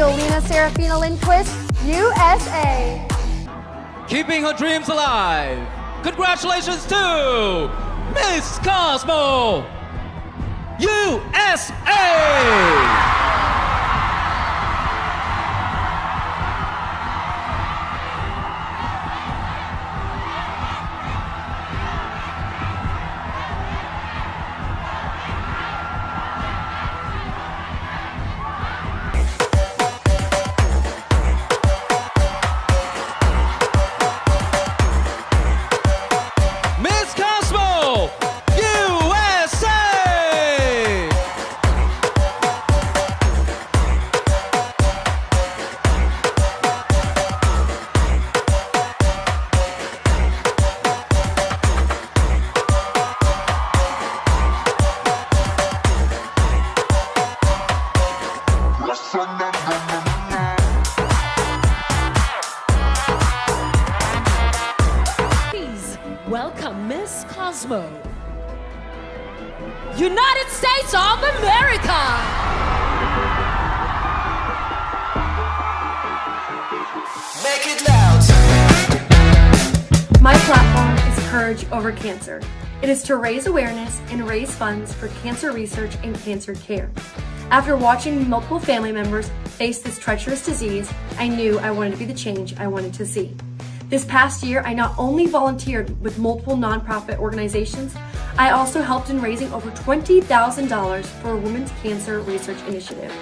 Yolina Lindquist, U.S.A. Keeping her dreams alive. Congratulations to Miss Cosmo, U.S.A. Miss Cosmo, U.S.A. Please welcome Miss Cosmo, United States of America. Make it loud. My platform is Courage Over Cancer. It is to raise awareness and raise funds for cancer research and cancer care. After watching multiple family members face this treacherous disease, I knew I wanted to be the change I wanted to see. This past year, I not only volunteered with multiple nonprofit organizations, I also helped in raising over $20,000 for a women's cancer research initiative.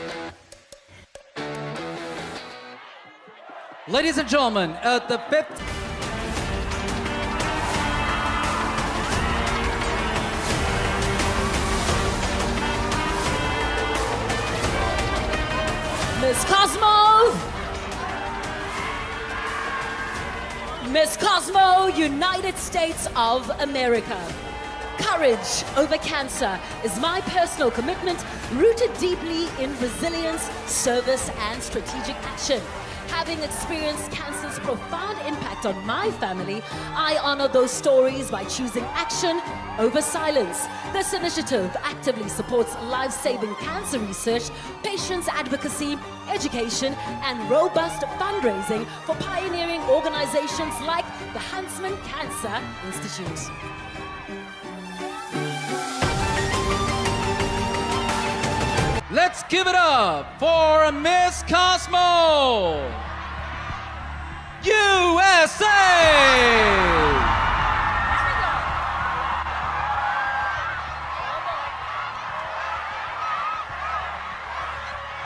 Ladies and gentlemen, at the 5th Miss Cosmo, Miss Cosmo, United States of America. Courage over cancer is my personal commitment, rooted deeply in resilience, service, and strategic action. Having experienced cancer's profound impact on my family, I honor those stories by choosing action over silence. This initiative actively supports life-saving cancer research, patients' advocacy, education, and robust fundraising for pioneering organizations like the Huntsman Cancer Institute. let's give it up for Miss Cosmo, U.S.A.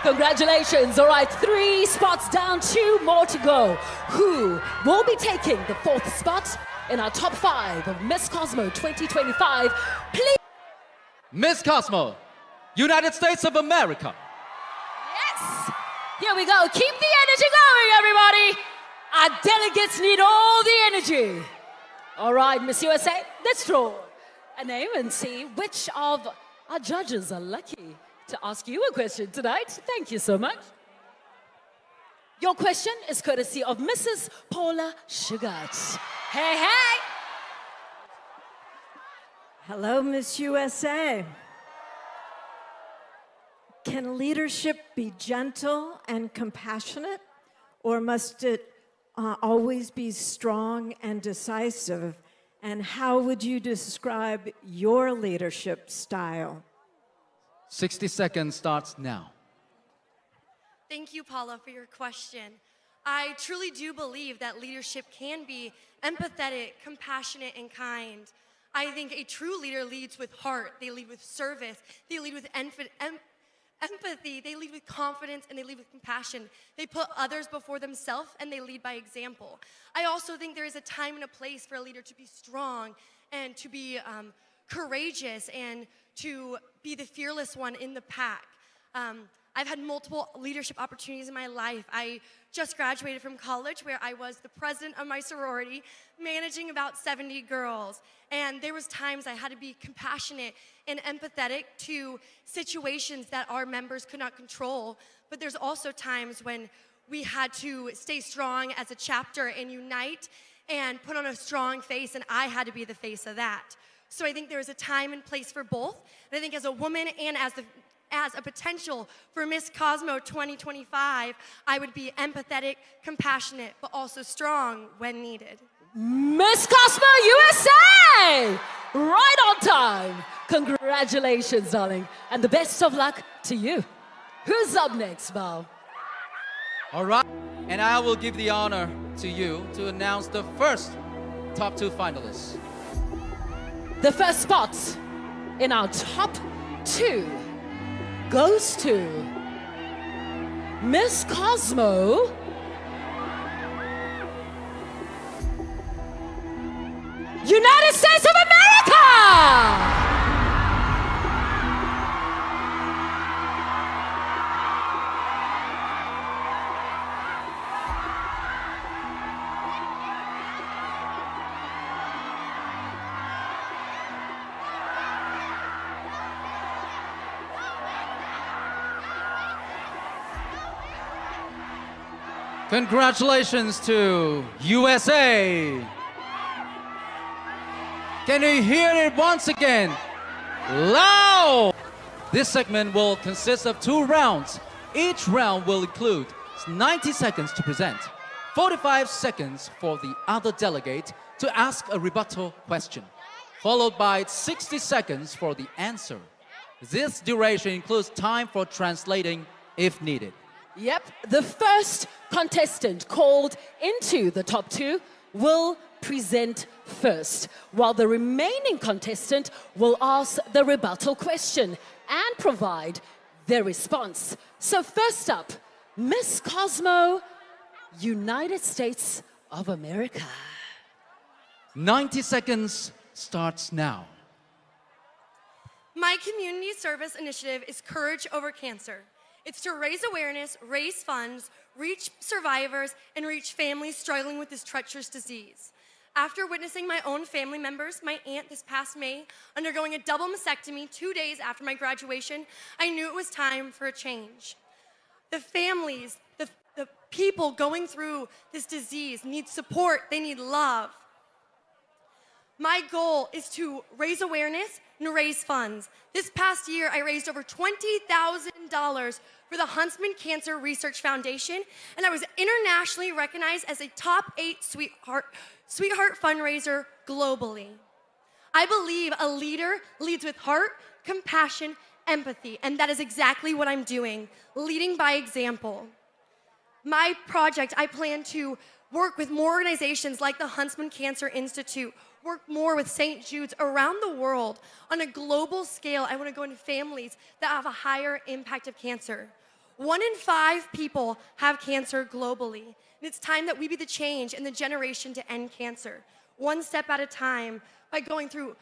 Congratulations. All right, 3 spots down, 2 more to go. Who will be taking the 4th spot in our top 5 of Miss Cosmo 2025? Please. Miss Cosmo, United States of America. Yes. Here we go. Keep the energy going, everybody. Our delegates need all the energy. All right, Miss USA, let's draw a name and see which of our judges are lucky to ask you a question tonight. Thank you so much. Your question is courtesy of Mrs. Paula Sugart. Hey, hey! Hello, Miss USA. Can leadership be gentle and compassionate, or must it always be strong and decisive? And how would you describe your leadership style? 60 seconds starts now. Thank you, Paula, for your question. I truly do believe that leadership can be empathetic, compassionate, and kind. I think a true leader leads with heart. They lead with service. They lead with empathy. They lead with confidence, and they lead with compassion. They put others before themselves, and they lead by example. I also think there is a time and a place for a leader to be strong and to be courageous and to be the fearless one in the pack. I've had multiple leadership opportunities in my life. I just graduated from college where I was the president of my sorority, managing about 70 girls. And there was times I had to be compassionate and empathetic to situations that our members could not control. But there's also times when we had to stay strong as a chapter and unite and put on a strong face, and I had to be the face of that. So I think there is a time and place for both. And I think as a woman and as a potential for Miss Cosmo 2025, I would be empathetic, compassionate, but also strong when needed. Miss Cosmo USA! Right on time. Congratulations, darling. And the best of luck to you. Who's up next, Bao? All right. And I will give the honor to you to announce the first top 2 finalists. The first spot in our top 2 goes to Miss Cosmo, United States of America! Congratulations to USA. Can you hear it once again? Loud! This segment will consist of 2 rounds. Each round will include 90 seconds to present, 45 seconds for the other delegate to ask a rebuttal question, followed by 60 seconds for the answer. This duration includes time for translating if needed. Yep, the first contestant called into the top 2 will present first, while the remaining contestant will ask the rebuttal question and provide their response. So first up, Miss Cosmo, United States of America. 90 seconds starts now. My community service initiative is Courage Over Cancer. It's to raise awareness, raise funds, reach survivors, and reach families struggling with this treacherous disease. After witnessing my own family members, my aunt this past May, undergoing a double mastectomy 2 days after my graduation, I knew it was time for a change. The families, the people going through this disease need support, they need love. My goal is to raise awareness and raise funds. This past year, I raised over $20,000 for the Huntsman Cancer Research Foundation, and I was internationally recognized as a top 8 sweetheart fundraiser globally. I believe a leader leads with heart, compassion, empathy, and that is exactly what I'm doing, leading by example. My project, I plan to work with more organizations like the Huntsman Cancer Institute, work more with St. Jude's around the world. On a global scale, I want to go into families that have a higher impact of cancer. 1 in 5 people have cancer globally. And it's time that we be the change in the generation to end cancer. 1 step at a time, by going through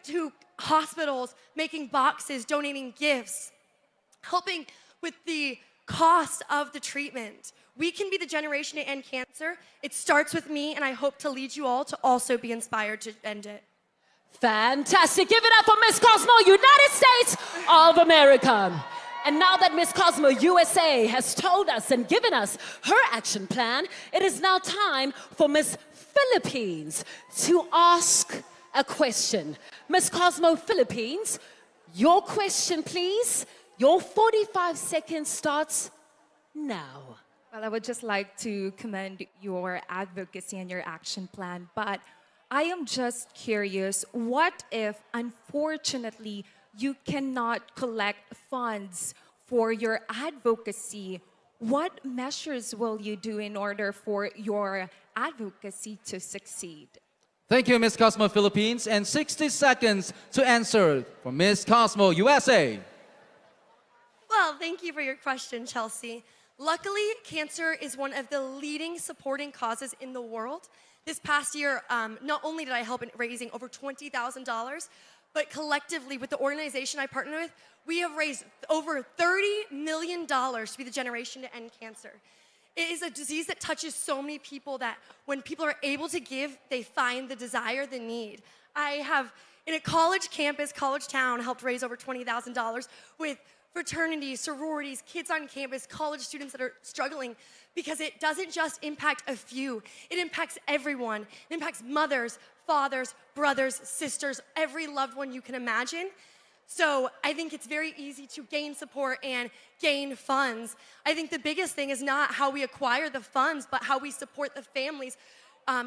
to hospitals, making boxes, donating gifts, helping with the cost of the treatment. We can be the generation to end cancer. It starts with me, and I hope to lead you all to also be inspired to end it. Fantastic. Give it up for Miss Cosmo, United States of America. And now that Miss Cosmo USA has told us and given us her action plan, it is now time for Miss Philippines to ask a question. Miss Cosmo Philippines, your question, please. Your 45 seconds starts now. Well, I would just like to commend your advocacy and your action plan, but I am just curious, what if, unfortunately, you cannot collect funds for your advocacy? What measures will you do in order for your advocacy to succeed? Thank you, Miss Cosmo Philippines, and 60 seconds to answer for Miss Cosmo USA. Well, thank you for your question, Chelsea. Luckily, cancer is one of the leading supporting causes in the world. This past year, not only did I help in raising over $20,000, but collectively with the organization I partner with, we have raised over $30 million to be the generation to end cancer. It is a disease that touches so many people that when people are able to give, they find the desire, the need. I have, in a college campus, college town, helped raise over $20,000 with fraternities, sororities, kids on campus, college students that are struggling, because it doesn't just impact a few, it impacts everyone. It impacts mothers, fathers, brothers, sisters, every loved one you can imagine. So I think it's very easy to gain support and gain funds. I think the biggest thing is not how we acquire the funds, but how we support the families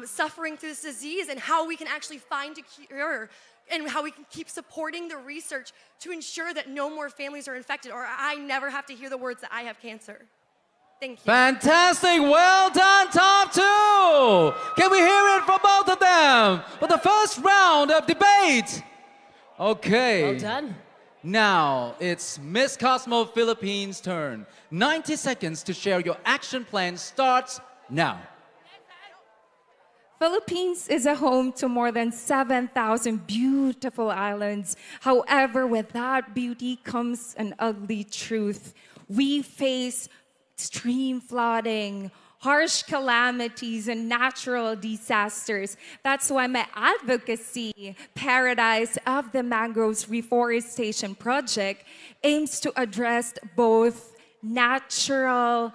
suffering through this disease and how we can actually find a cure and how we can keep supporting the research to ensure that no more families are infected or I never have to hear the words that I have cancer. Thank you. Fantastic. Well done, top two. Can we hear it from both of them for the first round of debate? Okay. Well done. Now it's Miss Cosmo Philippines' turn. 90 seconds to share your action plan starts now. Philippines is a home to more than 7,000 beautiful islands. However, with that beauty comes an ugly truth. We face extreme flooding, harsh calamities, and natural disasters. That's why my advocacy, Paradise of the Mangroves Reforestation Project, aims to address both natural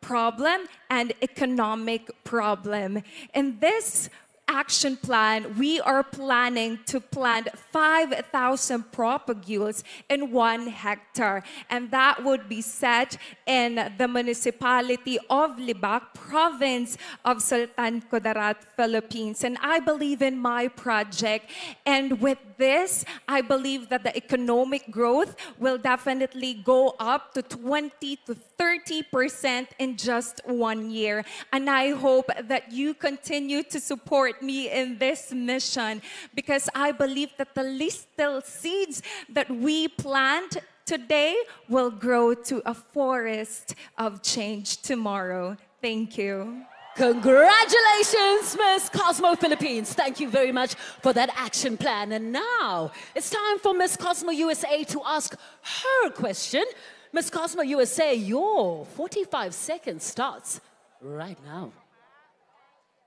problem and economic problem. In this action plan, we are planning to plant 5,000 propagules in 1 hectare, and that would be set in the municipality of Libak, province of Sultan Kudarat, Philippines. And I believe in my project, and with this, I believe that the economic growth will definitely go up to 20 to 30% in just 1 year. And I hope that you continue to support me in this mission, because I believe that the little seeds that we plant today will grow to a forest of change tomorrow. Thank you. Congratulations, Miss Cosmo Philippines. Thank you very much for that action plan. And now it's time for Miss Cosmo USA to ask her question. Miss Cosmo USA, your 45 seconds starts right now.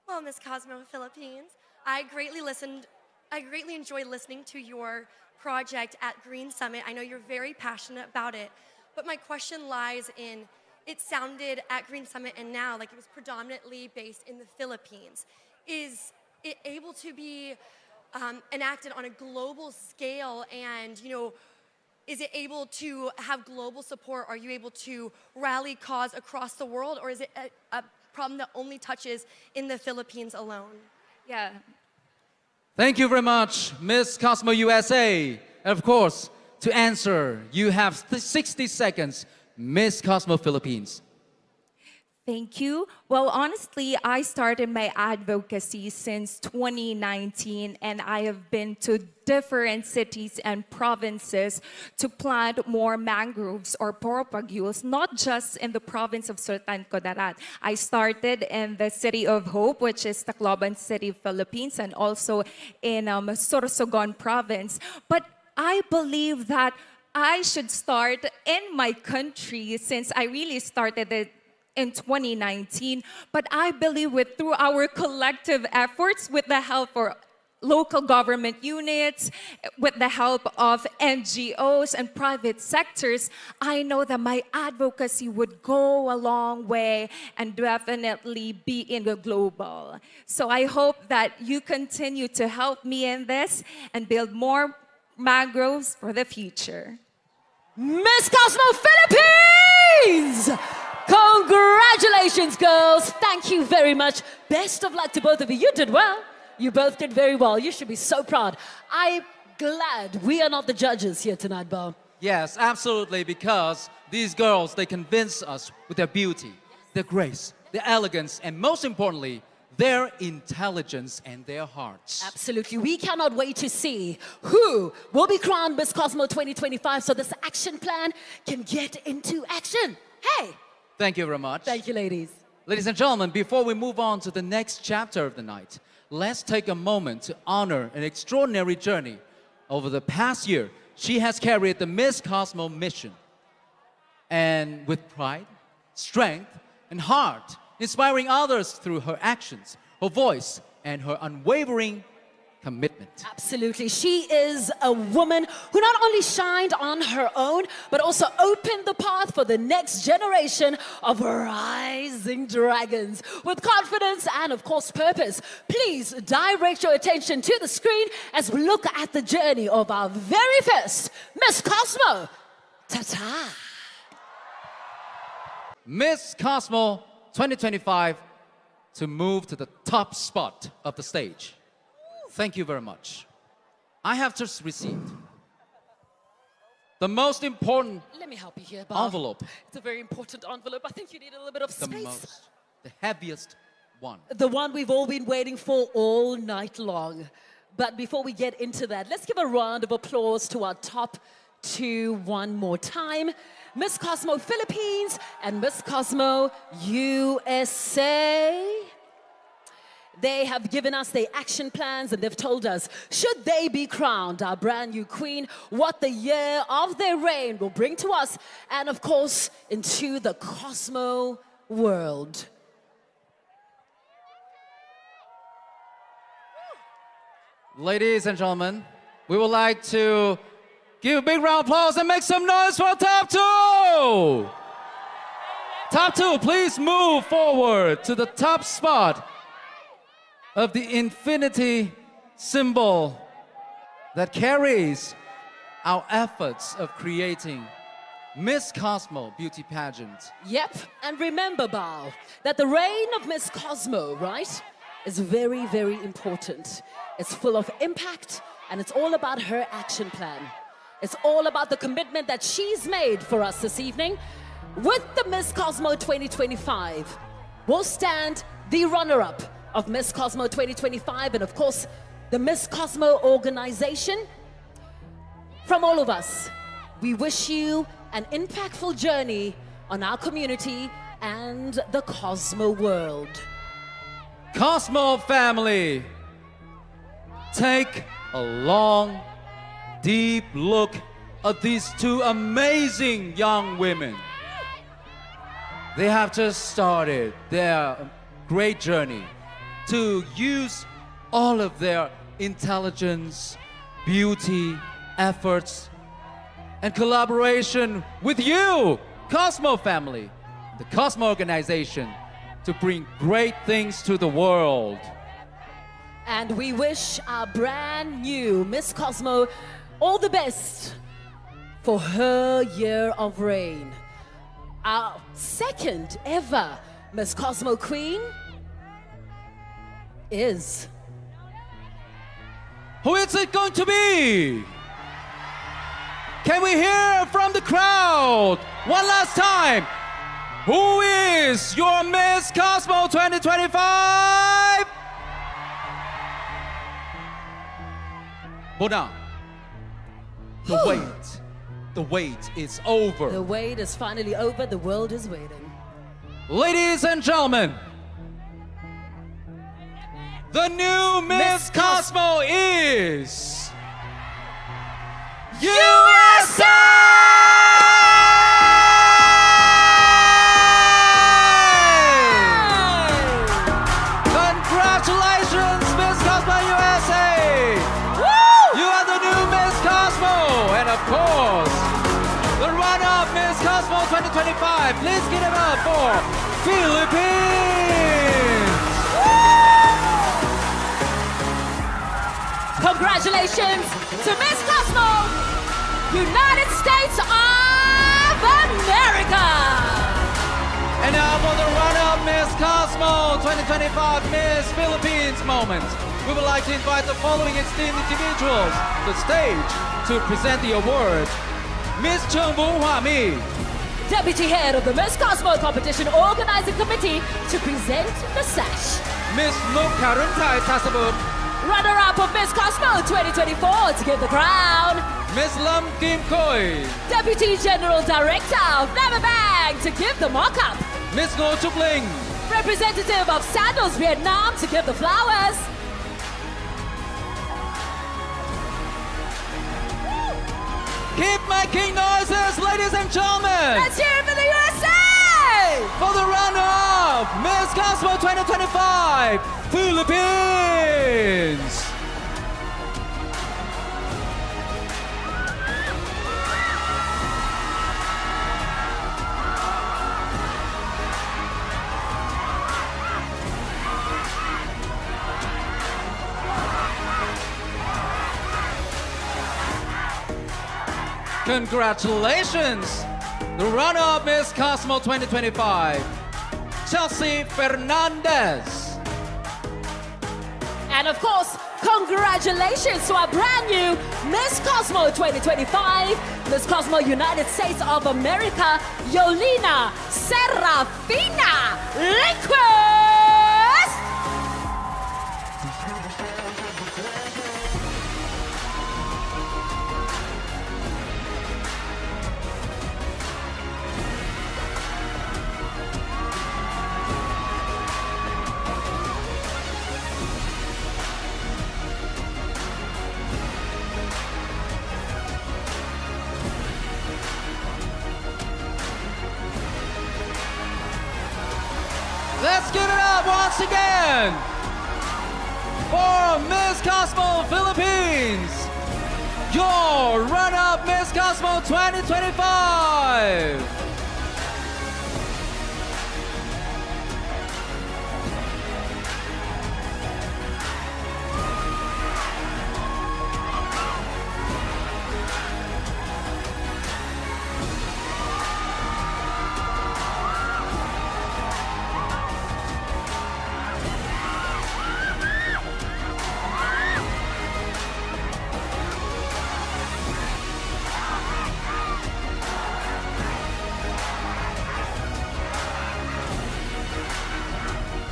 Well, Miss Cosmo Philippines, I greatly enjoyed listening to your project at Green Summit. I know you're very passionate about it, but my question lies in, it sounded at Green Summit and now like it was predominantly based in the Philippines. Is it able to be enacted on a global scale, and is it able to have global support? Are you able to rally cause across the world, or is it a problem that only touches in the Philippines alone? Yeah. Thank you very much, Miss Cosmo USA. And of course, to answer, you have 60 seconds, Miss Cosmo Philippines. Thank you. Well, honestly, I started my advocacy since 2019, and I have been to different cities and provinces to plant more mangroves or propagules, not just in the province of Sultan Kudarat. I started in the City of Hope, which is Tacloban City, Philippines, and also in Sorsogon province. But I believe that I should start in my country, since I really started it in 2019, but I believe through our collective efforts, with the help of local government units, with the help of NGOs and private sectors, I know that my advocacy would go a long way and definitely be in the global. So I hope that you continue to help me in this and build more mangroves for the future. Miss Cosmo Philippines! Congratulations, girls. Thank you very much. Best of luck to both of you. You did well. You both did very well. You should be so proud. I'm glad we are not the judges here tonight, Bo. Yes, absolutely, because these girls, they convince us with their beauty, their grace, their elegance, and most importantly, their intelligence and their hearts. Absolutely. We cannot wait to see who will be crowned Miss Cosmo 2025 so this action plan can get into action. Hey! Thank you very much. Thank you, ladies. Ladies and gentlemen, before we move on to the next chapter of the night, let's take a moment to honor an extraordinary journey. Over the past year, she has carried the Miss Cosmo mission. And with pride, strength, and heart, inspiring others through her actions, her voice, and her unwavering commitment. Absolutely. She is a woman who not only shined on her own, but also opened the path for the next generation of rising rising dragons with confidence and, of course, purpose. Please direct your attention to the screen as we look at the journey of our very first Miss Cosmo. Ta-ta. Miss Cosmo 2025 to move to the top spot of the stage. Thank you very much. I have just received the most important Let me help you here, Bob. envelope. It's a very important envelope. I think you need a little bit of space. The heaviest one. The one we've all been waiting for all night long. But before we get into that, let's give a round of applause to our top two one more time. Miss Cosmo Philippines and Miss Cosmo USA. They have given us their action plans and they've told us, should they be crowned our brand new queen, what the year of their reign will bring to us and, of course, into the Cosmo world. Ladies and gentlemen, we would like to give a big round of applause and make some noise for top two! Top two, please move forward to the top spot of the infinity symbol that carries our efforts of creating Miss Cosmo beauty pageant. Yep, and remember, Bao, that the reign of Miss Cosmo, right, is very, very important. It's full of impact, and it's all about her action plan. It's all about the commitment that she's made for us this evening. With the Miss Cosmo 2025, we'll stand the runner-up of Miss Cosmo 2025, and of course, the Miss Cosmo organization. From all of us, we wish you an impactful journey on our community and the Cosmo world. Cosmo family, take a long, deep look at these two amazing young women. They have just started their great journey to use all of their intelligence, beauty, efforts, and collaboration with you, Cosmo family, the Cosmo organization, to bring great things to the world. And we wish our brand new Miss Cosmo all the best for her year of reign. Our second ever Miss Cosmo Queen is... Who is it going to be? Can we hear from the crowd one last time? Who is your Miss Cosmo 2025? Hold on. The wait is over. The wait is finally over. The world is waiting. Ladies and gentlemen, the new Miss Cosmo is U.S.A! Congratulations, Miss Cosmo USA! Woo! You are the new Miss Cosmo! And of course, the runner-up Miss Cosmo 2025. Please give it up for Philippines! Congratulations to Miss Cosmo, United States of America! And now for the runner-up Miss Cosmo 2025 Miss Philippines moment. We would like to invite the following esteemed individuals to the stage to present the award. Miss Chung Woo Hwa Mi, Deputy Head of the Miss Cosmo Competition Organizing Committee to present the sash. Miss Nuk Karun Thai Tasabuk, Runner-up of Miss Cosmo 2024 to give the crown. Miss Lam Kim Khoi, Deputy General Director of Never Bang to give the mock-up. Miss Ngo Chuk Ling, Representative of Sandals Vietnam to give the flowers. keep making noises, ladies and gentlemen, Let's hear it for the USA! for the runner-up Miss Cosmo 2025 Philippines. Congratulations! The runner-up Miss Cosmo 2025, Chelsea Fernandez. And of course, congratulations to our brand new Miss Cosmo 2025, Miss Cosmo United States of America, Yolina Serafina Lindquist. Let's give it up once again for Miss Cosmo Philippines, your runner-up Miss Cosmo 2025.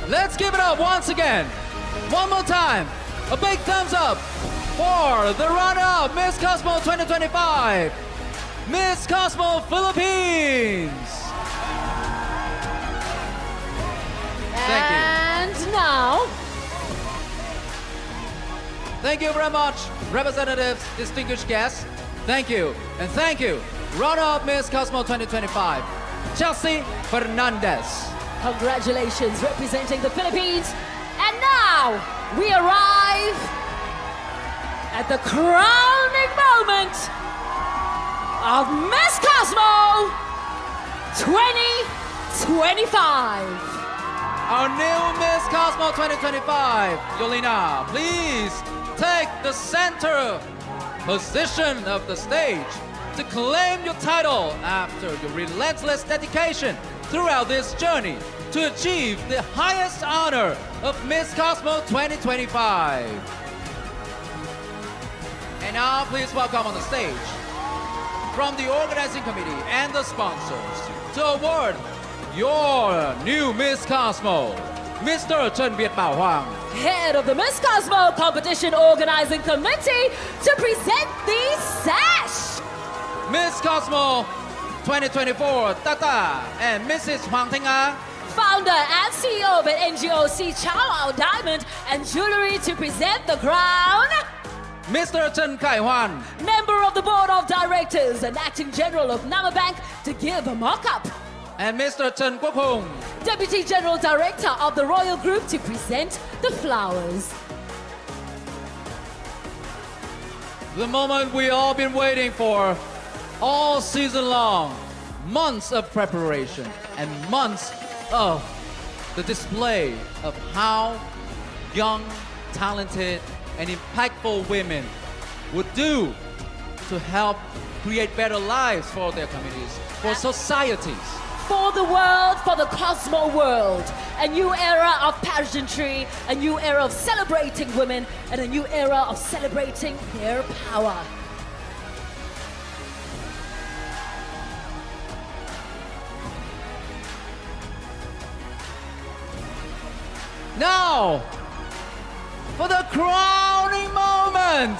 Let's give it up once again. One more time. A big thumbs up for the runner-up Miss Cosmo 2025, Miss Cosmo Philippines. Thank you. And now, Thank you very much, representatives, distinguished guests. Thank you. And thank you, runner-up Miss Cosmo 2025, Chelsea Fernandez. congratulations representing the Philippines. And now, we arrive at the crowning moment of Miss Cosmo 2025. Our new Miss Cosmo 2025, Yolina, please take the center position of the stage to claim your title after your relentless dedication throughout this journey to achieve the highest honor of Miss Cosmo 2025. And now please welcome on the stage from the organizing committee and the sponsors to award your new Miss Cosmo, Mr. Chen Viet Bao Huang. Head of the Miss Cosmo Competition Organizing Committee to present the sash. Miss Cosmo 2024, Tata and Mrs. Huang Ting Ah. Founder and CEO of NGOC Chow Diamond and Jewelry to present the crown. Mr. Chen Kai Huan. Member of the Board of Directors and Acting General of Nama Bank to give a mock-up. And Mr. Chen Kwok Hong. Deputy General Director of the Royal Group to present the flowers. The moment we all been waiting for all season long. Months of preparation and months of the display of how young, talented, and impactful women would do to help create better lives for their communities, for societies. For the world, for the Cosmo world. A new era of pageantry, a new era of celebrating women, and a new era of celebrating their power. Now, for the crowning moment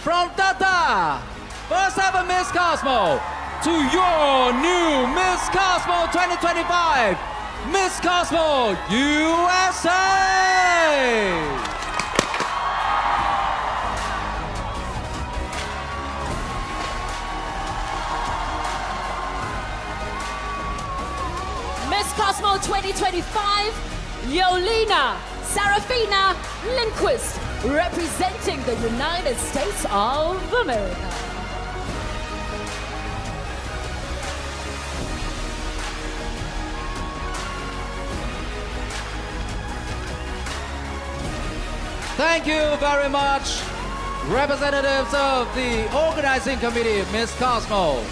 from Tata, first ever Miss Cosmo, to your new Miss Cosmo 2025, Miss Cosmo U.S.A. Miss Cosmo 2025, Yolina Serafina Lindquist, representing the United States of America. Thank you very much, representatives of the organizing committee, Miss Cosmo,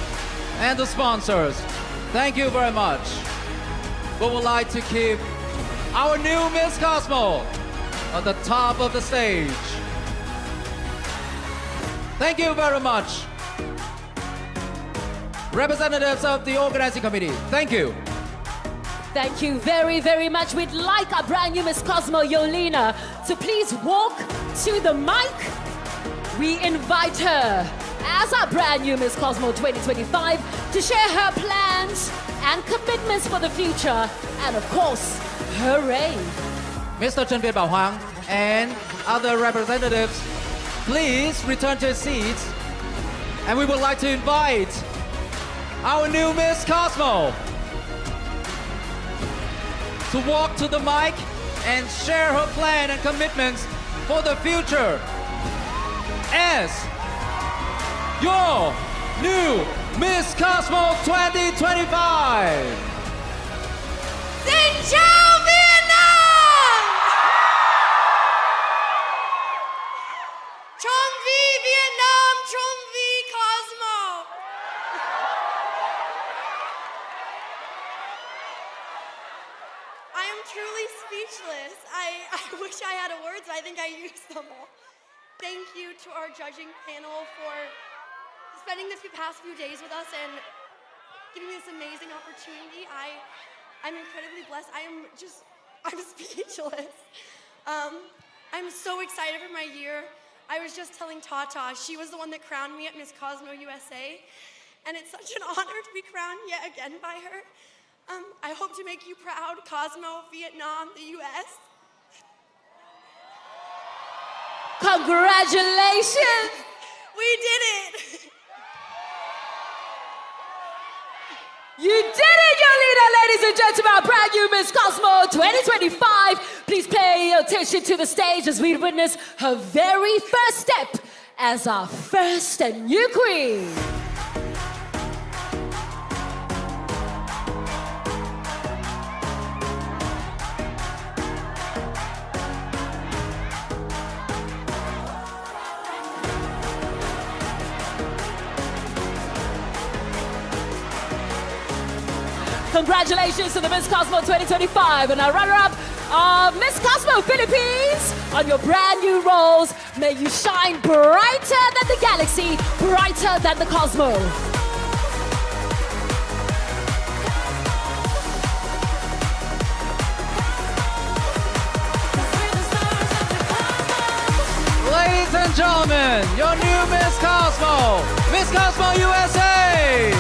and the sponsors, thank you very much. We would like to keep our new Miss Cosmo at the top of the stage. Thank you very much. Representatives of the organizing committee, thank you. Thank you very, very much. We'd like our brand new Miss Cosmo, Yolina, to please walk to the mic. We invite her as our brand new Miss Cosmo 2025 to share her plans and commitments for the future, and of course, her reign. Mr. Chen Viet Bảo Huang and other representatives, please return to your seats. And we would like to invite our new Miss Cosmo to walk to the mic and share her plan and commitments for the future as your new Miss Cosmo 2025. Xin chào Việt Nam! Trong vi Việt Nam, trong vi Cosmo. I am truly speechless. I wish I had words. I think I used them all. Thank you to our judging panel for spending the past few days with us and giving me this amazing opportunity. I'm incredibly blessed. I'm speechless. I'm so excited for my year. I was just telling Tata, she was the one that crowned me at Miss Cosmo U.S.A. And it's such an honor to be crowned yet again by her. I hope to make you proud, Cosmo, Vietnam, the U.S. Congratulations! We did it! You did it, Yolina, ladies and gentlemen, our brand new Miss Cosmo 2025. Please pay attention to the stage as we witness her very first step as our first and new queen. Congratulations to the Miss Cosmo 2025 and our runner-up, Miss Cosmo Philippines. On your brand new roles, may you shine brighter than the galaxy, brighter than the Cosmo. Ladies and gentlemen, your new Miss Cosmo U.S.A.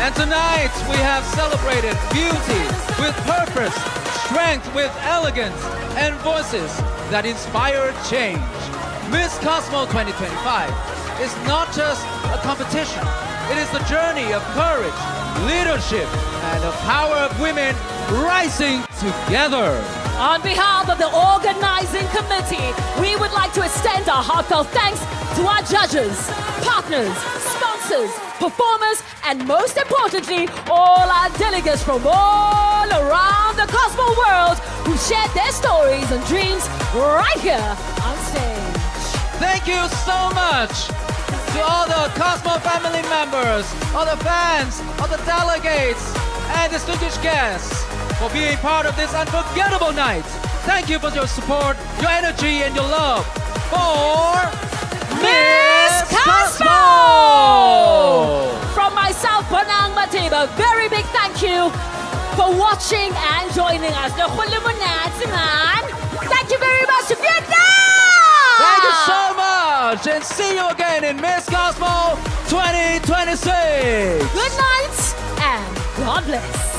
And tonight we have celebrated beauty with purpose, strength with elegance, and voices that inspire change. Miss Cosmo 2025 is not just a competition, it is the journey of courage, leadership, and the power of women rising together. On behalf of the organizing committee, we would like to extend our heartfelt thanks to our judges, partners, sponsors, performers, and most importantly, all our delegates from all around the Cosmo world who shared their stories and dreams right here on stage. Thank you so much to all the Cosmo family members, all the fans, all the delegates, and distinguished guests for being part of this unforgettable night. Thank you for your support, your energy, and your love for Miss Cosmo! From myself, Panang Matiba, very big thank you for watching and joining us. Thank you very much, Vietnam! Thank you so much, and see you again in Miss Cosmo 2026. Good night, and God bless.